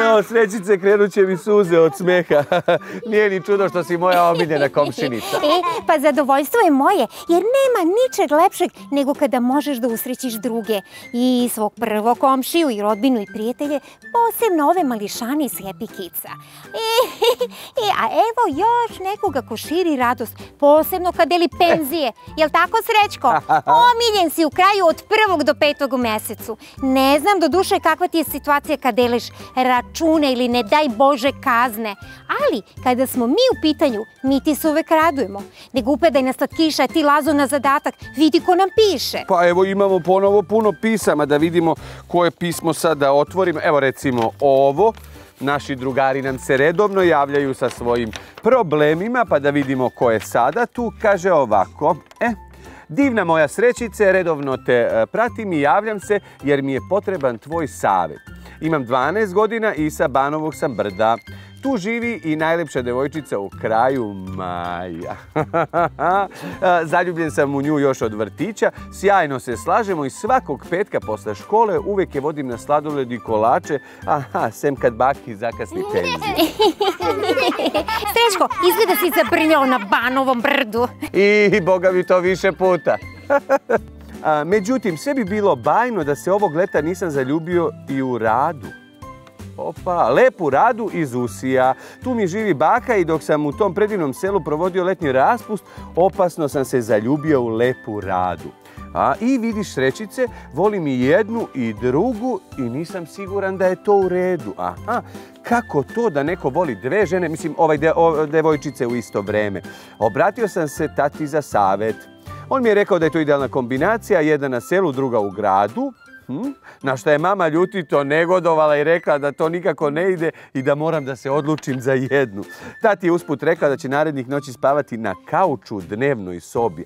Evo, srećice, krenut će mi suze od smeha. Nije ni čudo što si moja omiljena komšinica. Pa zadovoljstvo je moje, jer nema ničeg lepšeg nego kada možeš da usrećiš druge. I svog prvog komšiju, i rodbinu, i prijatelje, posebno ove mališane iz Happy Kidsa. A evo još nekoga ko širi radost, posebno kad deli penzije. Jel tako, Srećko? Omiljen si u kraju od 1. do 5. u mesecu. Ne znam do duše kakva ti je situacija kad deliš račune ili ne daj Bože kazne. Ali kada smo mi u pitanju, mi ti se uvek radujemo. Nego upadaj na slatkiša, ti Lazo na zadatak, vidi ko nam piše. Pa evo imamo ponovo puno pisama da vidimo koje pismo sad da otvorimo. Evo recimo ovo. Naši drugari nam se redovno javljaju sa svojim problemima, pa da vidimo ko je sada tu. Kaže ovako. Divna moja Srećice, redovno te pratim i javljam se jer mi je potreban tvoj savjet. Imam 12 godina i sa Banovog sam Brda. Tu živi i najlepša devojčica u kraju, Maja. Zaljubljen sam u nju još od vrtića, sjajno se slažemo i svakog petka posle škole uvek je vodim na sladoled i kolače, sem kad baki zakasni penziju. Srećko, izgleda si zabrljao na Banovom Brdu. I boga mi to više puta. Međutim, sve bi bilo bajno da se ovog leta nisam zaljubio i u Radu. Opa, lepu Radu iz Usija. Tu mi živi baka i dok sam u tom predivnom selu provodio letnji raspust, opasno sam se zaljubio u lepu Radu. I vidiš Srećice, volim i jednu i drugu i nisam siguran da je to u redu. Kako to da neko voli dve žene, mislim devojčice u isto vreme? Obratio sam se tati za savjet. On mi je rekao da je to idealna kombinacija, jedna na selu, druga u gradu. Na što je mama ljutito negodovala i rekla da to nikako ne ide i da moram da se odlučim za jednu. Tati je usput rekla da će narednih noći spavati na kauču u dnevnoj sobi.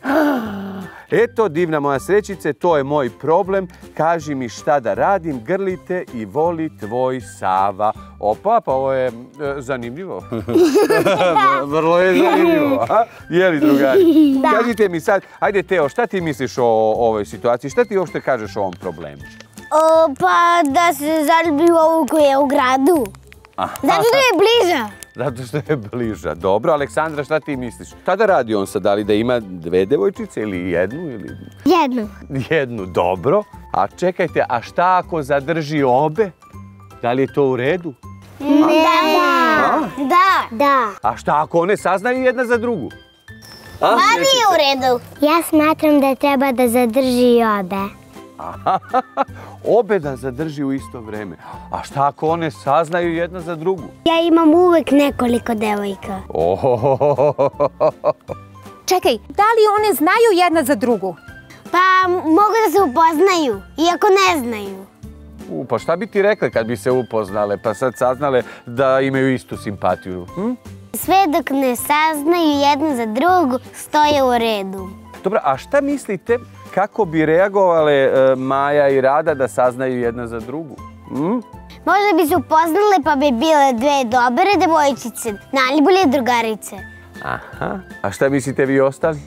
Eto, divna moja Srećice, to je moj problem. Kaži mi šta da radim, grlite i voli tvoj Sava. Opa, pa ovo je zanimljivo. Vrlo je zanimljivo. Je li, drugari? Kažite mi sad, ajde Teo, šta ti misliš o ovoj situaciji? Šta ti uopšte kažeš o ovom problemu? Pa da se zaljubi u ovu koja je u gradu. Zato što je bliža. Zato što je bliža. Dobro, Aleksandra, šta ti misliš? Šta da radi on sad? Da li da ima dve devojčice ili jednu? Jednu. Jednu, dobro. A čekajte, a šta ako zadrži obe? Da li je to u redu? Da. A šta ako one saznaju jedna za drugu? Pa nije u redu. Ja smatram da treba da zadrži obe. Obe da zadrži u isto vreme. A šta ako one saznaju jedna za drugu? Ja imam uvek nekoliko devojka. Čekaj, da li one znaju jedna za drugu? Pa mogu da se upoznaju, iako ne znaju. Pa šta bi ti rekle kad bi se upoznale, pa sad saznale da imaju istu simpatiju? Sve dok ne saznaju jedna za drugu, stoje u redu. Dobro, a šta mislite kako bi reagovale Maja i Rada da saznaju jedna za drugu? Možda bi se upoznale pa bi bile dve dobre devojčice, najbolje drugarice. A šta mislite vi ostali?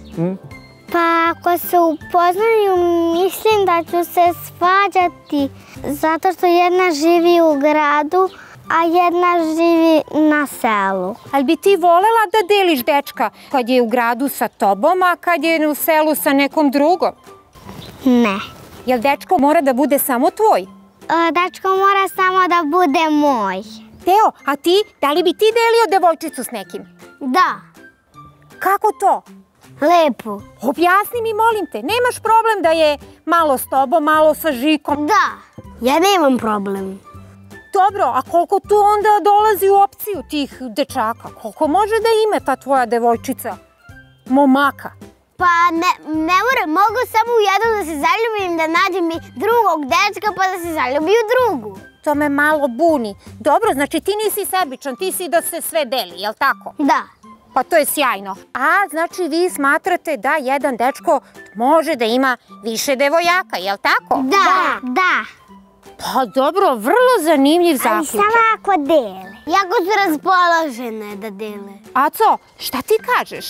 Pa ako se upoznaju, mislim da ću se svađati, zato što jedna živi u gradu, a jedna živi na selu. Ali bi ti volela da deliš dečka kad je u gradu sa tobom, a kad je u selu sa nekom drugom? Ne. Jel dečko mora da bude samo tvoj? Dečko mora samo da bude moj. Teo, a ti, da li bi ti delio devojčicu s nekim? Da. Kako to? Lepo. Objasni mi, molim te, nemaš problem da je malo s tobom, malo sa Žikom? Da, ja nemam problem. Dobro, a koliko tu onda dolazi u opciju tih dečaka? Koliko može da ima ta tvoja devojčica? Momaka? Pa ne mora, mogu samo u jednu da se zaljubim, da nađem i drugog dečka pa da se zaljubi u drugu. To me malo buni. Dobro, znači ti nisi sebičan, ti si da se sve deli, jel tako? Da. Pa to je sjajno. A znači vi smatrate da jedan dečko može da ima više devojaka, jel tako? Da. Pa dobro, vrlo zanimljiv zaključak. Ali samo ako dele. Jako su raspoložene da dele. Aco, šta ti kažeš?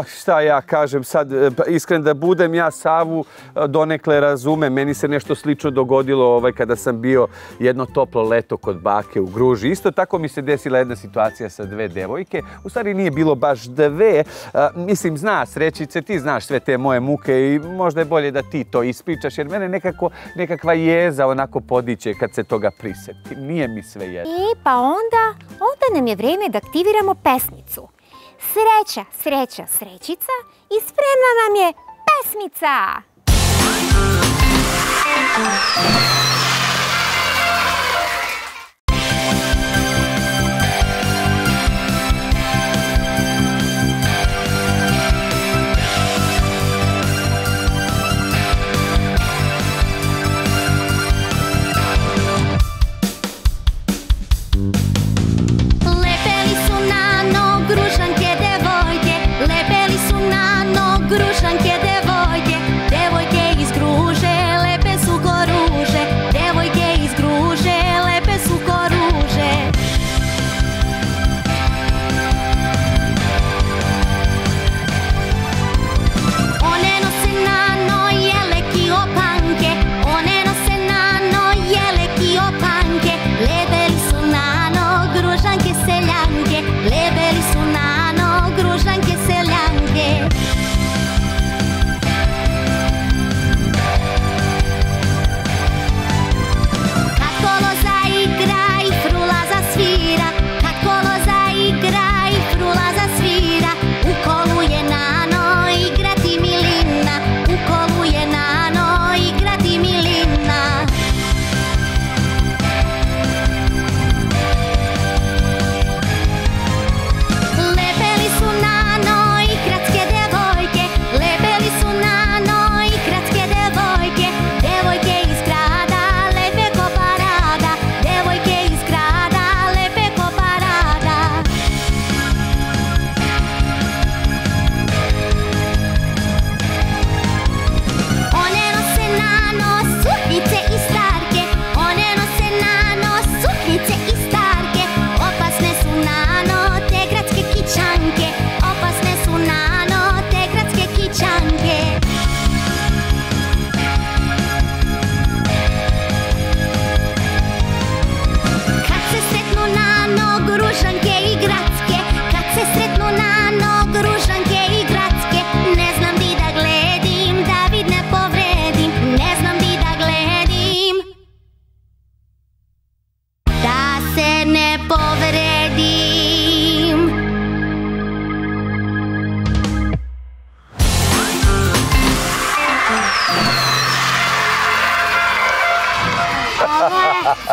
Šta ja kažem sad, iskren da budem, ja Savu donekle razumem. Meni se nešto slično dogodilo kada sam bio jedno toplo leto kod bake u Gruži. Isto tako mi se desila jedna situacija sa dve devojke. U stvari nije bilo baš dve. Mislim, zna Srećice, ti znaš sve te moje muke i možda je bolje da ti to ispričaš, jer mene nekakva jeza onako podiće kad se toga prisetim. Nije mi sve jedno. Pa onda nam je vreme da aktiviramo pesmicu. Sreća, sreća, srećica i spremna nam je pesmica! Grušanke, devojke iz Gruže, lepe su ko ruže. Devojke iz Gruže, lepe su ko ruže. One nose nano jelek i opanke, one nose nano jelek i opanke. Lebeli su nano Gružanke seljanke, lebeli su nano Gružanke seljanke.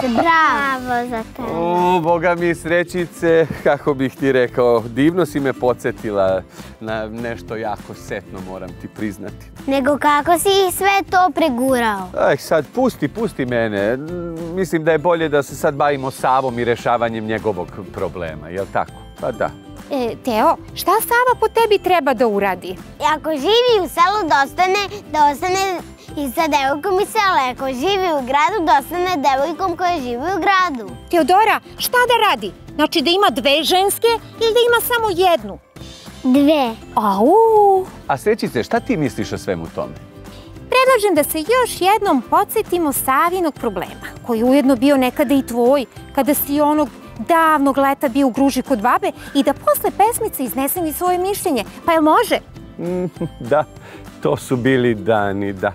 Bravo za te. Boga mi Srećice, kako bih ti rekao, divno si me podsjetila na nešto jako setno, moram ti priznati. Nego kako si sve to pregurao? Sad, pusti mene. Mislim da je bolje da se sad bavimo Savom i rešavanjem njegovog problema, jel tako? Pa da. Teo, šta Sava po tebi treba da uradi? Ako živi u selu da ostane i sa devojkom iz sela. Ako živi u gradu, da ostane devojkom koja živi u gradu. Teodora, šta da radi? Znači da ima dve ženske ili da ima samo jednu? Dve. A Srećice, šta ti misliš o svemu tome? Predlažem da se još jednom podsjetimo Savinog problema, koji je ujedno bio nekada i tvoj, kada si onog davnog leta bio u Gruži kod babe i da posle pesmice iznesem i svoje mišljenje. Pa jel može? Da, to su bili dani, da.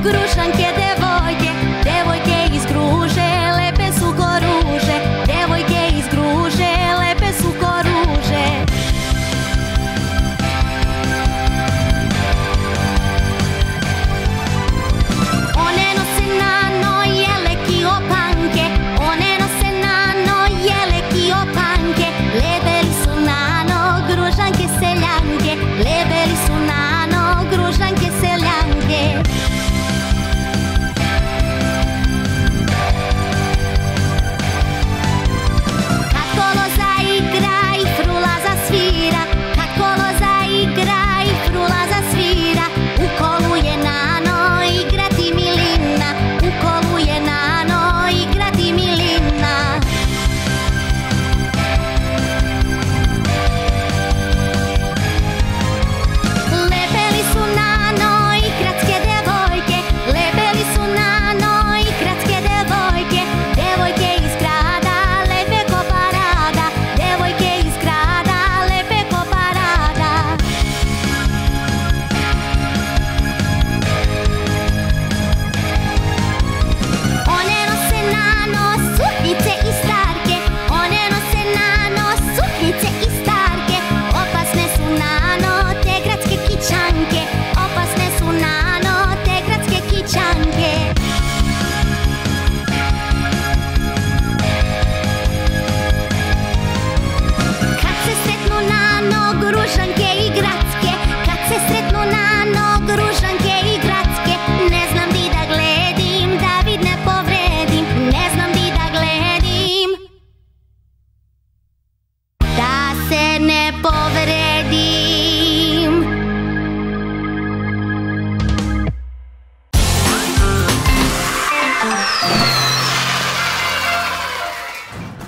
Grušanke, devojke iz Gruže, lepe su ko ruže.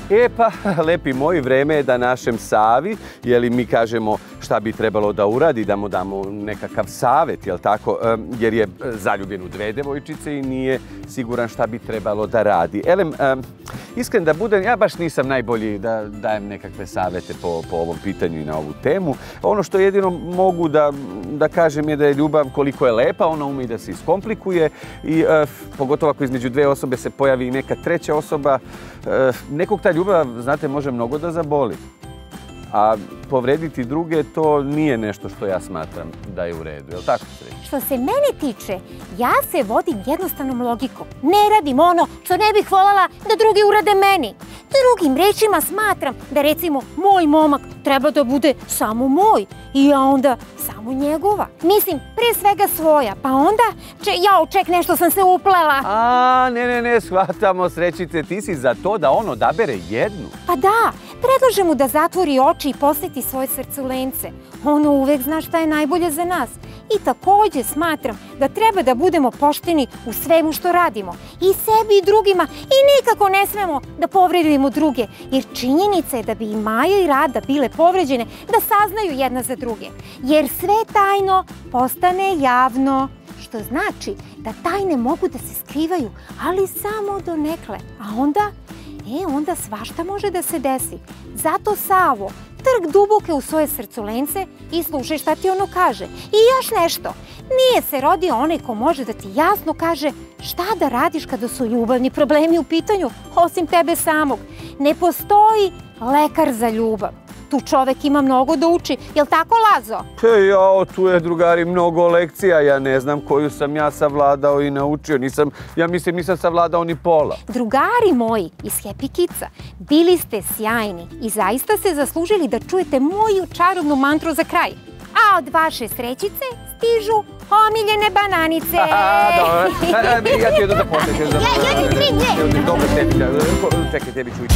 E pa, lepi moji, vreme je da našem Savi, mi kažemo šta bi trebalo da uradi, da mu damo nekakav savjet, jel tako, jer je zaljubljen u dve devojčice i nije siguran šta bi trebalo da radi. Elem, iskren da budem, ja baš nisam najbolji da dajem nekakve savjete po ovom pitanju i na ovu temu. Ono što jedino mogu da kažem je da je ljubav koliko je lepa, ona ume i da se iskomplikuje i pogotovo ako između dve osobe se pojavi i neka treća osoba, nekog ta ljubav, znate, može mnogo da zaboli. A povrediti druge, to nije nešto što ja smatram da je u redu. Je li tako, Sreća? Što se mene tiče, ja se vodim jednostavnom logikom. Ne radim ono što ne bih voljela da drugi urade meni. Drugim rečima smatram da, recimo, moj momak treba da bude samo moj i ja onda samo njegova. Mislim, pre svega svoja, pa onda, ček, nešto sam se uplela. A, ne, shvatamo, Srećice, ti si za to da on odabere jednu. Pa da, predlažem mu da zatvori oči i posveti svoje srculence. Ono uvek zna šta je najbolje za nas. I takođe smatram da treba da budemo pošteni u svemu što radimo. I sebi i drugima. I nikako ne smemo da povredimo druge. Jer činjenica je da bi i Maja i Rada bile povređene da saznaju jedna za druge. Jer sve tajno postane javno. Što znači da tajne mogu da se skrivaju, ali samo donekle. A onda svašta može da se desi. Zato, Savo, trg duboke u svoje srculence i slušaj šta ti ono kaže. I još nešto, nije se rodio onaj ko može da ti jasno kaže šta da radiš kada su ljubavni problemi u pitanju, osim tebe samog. Ne postoji lekar za ljubav. Tu čovek ima mnogo da uči, jel tako, Lazo? Tu je, drugari, mnogo lekcija. Ja ne znam koju sam ja savladao i naučio. Nisam savladao ni pola. Drugari moji iz Happy Kidsa, bili ste sjajni i zaista ste zaslužili da čujete moju čarobnu mantru za kraj. A od vaše Srećice stižu omiljene bananice. Ja ti jedno da posjećam. Dobro, čekaj, tebi ću ići.